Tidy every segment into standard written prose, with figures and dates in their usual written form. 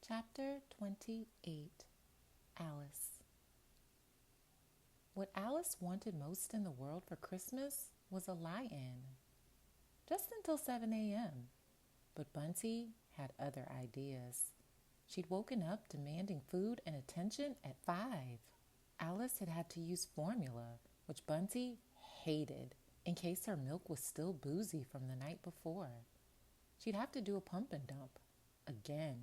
Chapter 28. Alice. What Alice wanted most in the world for Christmas was a lie-in. Just until 7 a.m. But Bunty had other ideas. She'd woken up demanding food and attention at 5. Alice had had to use formula, which Bunty hated, in case her milk was still boozy from the night before. She'd have to do a pump and dump. Again.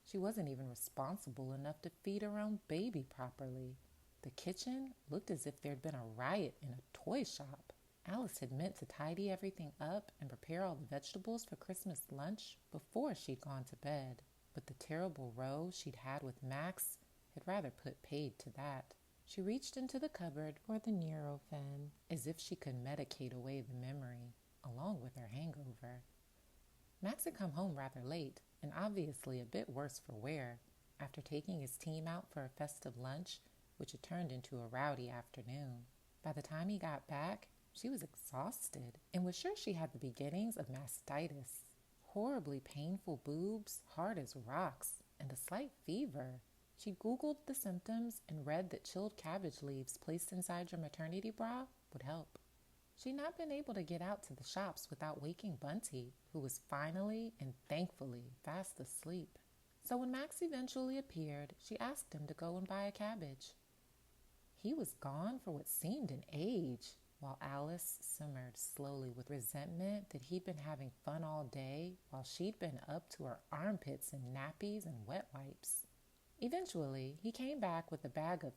She wasn't even responsible enough to feed her own baby properly. The kitchen looked as if there'd been a riot in a toy shop. Alice had meant to tidy everything up and prepare all the vegetables for Christmas lunch before she'd gone to bed. But the terrible row she'd had with Max had rather put paid to that. She reached into the cupboard for the Nurofen, as if she could medicate away the memory, along with her hangover. Max had come home rather late, and obviously a bit worse for wear, after taking his team out for a festive lunch, which had turned into a rowdy afternoon. By the time he got back, she was exhausted and was sure she had the beginnings of mastitis. Horribly painful boobs, hard as rocks, and a slight fever. She Googled the symptoms and read that chilled cabbage leaves placed inside your maternity bra would help. She'd not been able to get out to the shops without waking Bunty, who was finally and thankfully fast asleep. So when Max eventually appeared, she asked him to go and buy a cabbage. He was gone for what seemed an age, while Alice simmered slowly with resentment that he'd been having fun all day while she'd been up to her armpits in nappies and wet wipes. Eventually, he came back with a bag of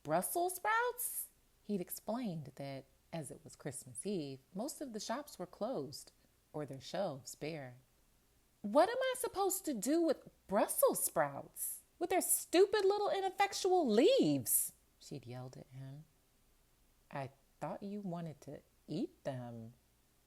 Brussels sprouts. He'd explained that as it was Christmas Eve, most of the shops were closed, or their shelves bare. "What am I supposed to do with Brussels sprouts? With their stupid little ineffectual leaves?" she'd yelled at him. "I thought you wanted to eat them.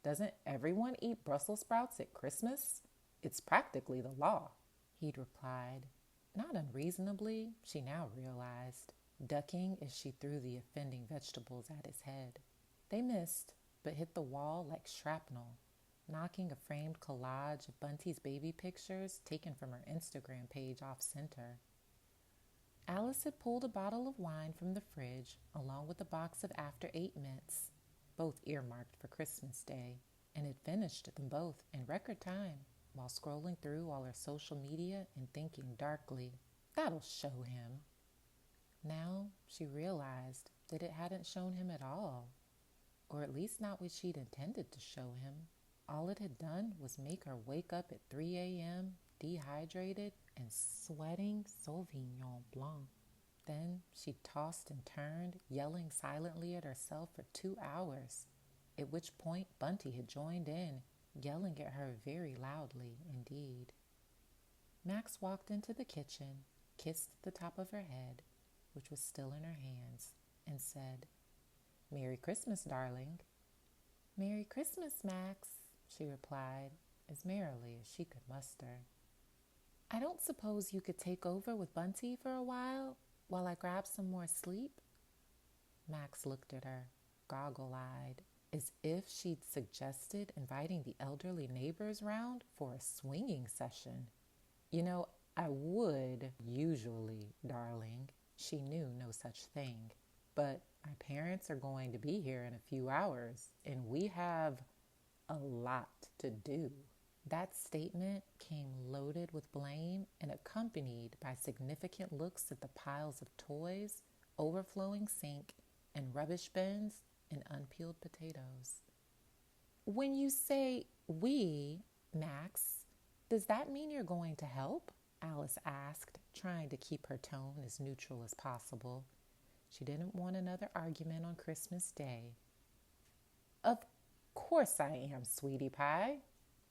Doesn't everyone eat Brussels sprouts at Christmas? It's practically the law," he'd replied. Not unreasonably, she now realized, ducking as she threw the offending vegetables at his head. They missed, but hit the wall like shrapnel, knocking a framed collage of Bunty's baby pictures taken from her Instagram page off center. Alice had pulled a bottle of wine from the fridge along with a box of After Eight mints, both earmarked for Christmas Day, and had finished them both in record time while scrolling through all her social media and thinking darkly, "That'll show him." Now she realized that it hadn't shown him at all. Or at least not what she'd intended to show him. All it had done was make her wake up at 3 a.m., dehydrated and sweating Sauvignon Blanc. Then she tossed and turned, yelling silently at herself for 2 hours, at which point Bunty had joined in, yelling at her very loudly indeed. Max walked into the kitchen, kissed the top of her head, which was still in her hands, and said, "Merry Christmas, darling." "Merry Christmas, Max," she replied, as merrily as she could muster. "I don't suppose you could take over with Bunty for a while I grab some more sleep?" Max looked at her, goggle-eyed, as if she'd suggested inviting the elderly neighbors round for a swinging session. "You know, I would, usually, darling." She knew no such thing. "But my parents are going to be here in a few hours, and we have a lot to do." That statement came loaded with blame and accompanied by significant looks at the piles of toys, overflowing sink, and rubbish bins and unpeeled potatoes. "When you say we, Max, does that mean you're going to help?" Alice asked, trying to keep her tone as neutral as possible. She didn't want another argument on Christmas Day. "Of course I am, sweetie pie.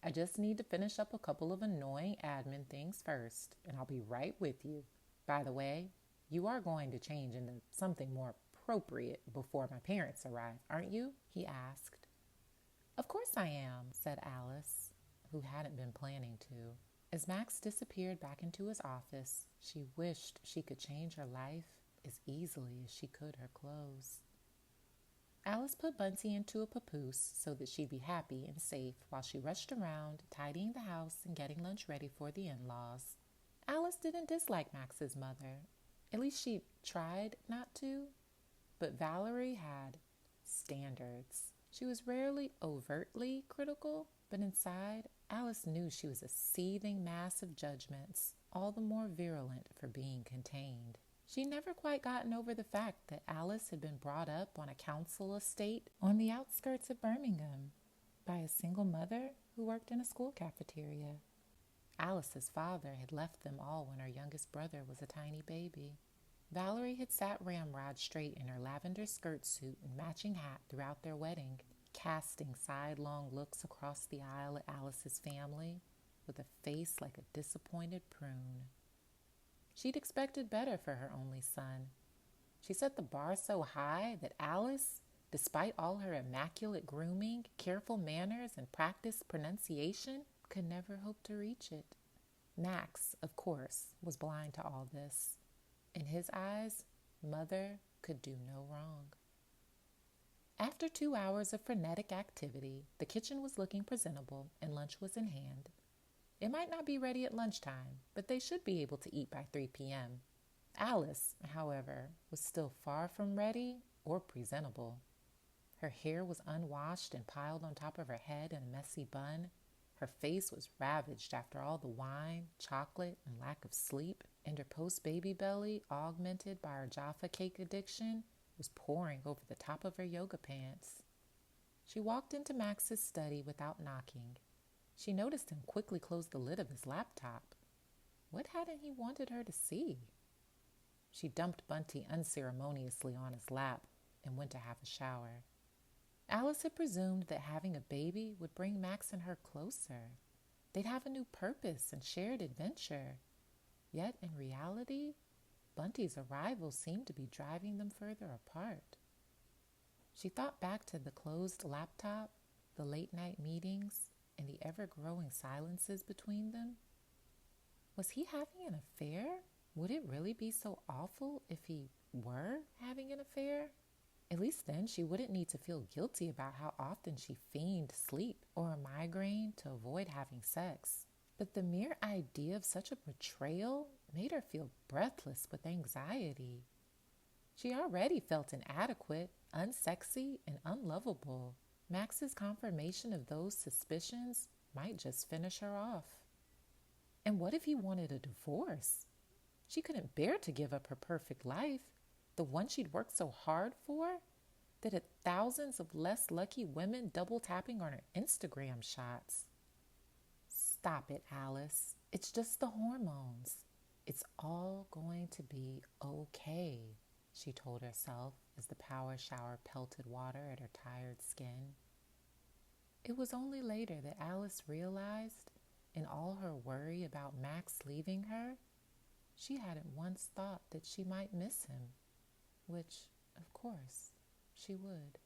I just need to finish up a couple of annoying admin things first, and I'll be right with you. By the way, you are going to change into something more appropriate before my parents arrive, aren't you?" he asked. "Of course I am," said Alice, who hadn't been planning to. As Max disappeared back into his office, she wished she could change her life as easily as she could her clothes. Alice put Bunty into a papoose so that she'd be happy and safe while she rushed around, tidying the house and getting lunch ready for the in-laws. Alice didn't dislike Max's mother. At least she tried not to. But Valerie had standards. She was rarely overtly critical, but inside, Alice knew she was a seething mass of judgments, all the more virulent for being contained. She'd never quite gotten over the fact that Alice had been brought up on a council estate on the outskirts of Birmingham by a single mother who worked in a school cafeteria. Alice's father had left them all when her youngest brother was a tiny baby. Valerie had sat ramrod straight in her lavender skirt suit and matching hat throughout their wedding, casting sidelong looks across the aisle at Alice's family with a face like a disappointed prune. She'd expected better for her only son. She set the bar so high that Alice, despite all her immaculate grooming, careful manners, and practiced pronunciation, could never hope to reach it. Max, of course, was blind to all this. In his eyes, Mother could do no wrong. After 2 hours of frenetic activity, the kitchen was looking presentable and lunch was in hand. It might not be ready at lunchtime, but they should be able to eat by 3 p.m. Alice, however, was still far from ready or presentable. Her hair was unwashed and piled on top of her head in a messy bun. Her face was ravaged after all the wine, chocolate, and lack of sleep, and her post-baby belly, augmented by her Jaffa cake addiction, was pouring over the top of her yoga pants. She walked into Max's study without knocking. She noticed him quickly close the lid of his laptop. What hadn't he wanted her to see? She dumped Bunty unceremoniously on his lap and went to have a shower. Alice had presumed that having a baby would bring Max and her closer. They'd have a new purpose and shared adventure. Yet in reality, Bunty's arrival seemed to be driving them further apart. She thought back to the closed laptop, the late-night meetings, and the ever-growing silences between them. Was he having an affair? Would it really be so awful if he were having an affair? At least then she wouldn't need to feel guilty about how often she feigned sleep or a migraine to avoid having sex. But the mere idea of such a betrayal made her feel breathless with anxiety. She already felt inadequate, unsexy, and unlovable. Max's confirmation of those suspicions might just finish her off. And what if he wanted a divorce? She couldn't bear to give up her perfect life, the one she'd worked so hard for, that had thousands of less lucky women double tapping on her Instagram shots. Stop it, Alice. It's just the hormones. It's all going to be okay, she told herself as the power shower pelted water at her tired skin. It was only later that Alice realized, in all her worry about Max leaving her, she hadn't once thought that she might miss him, which, of course, she would.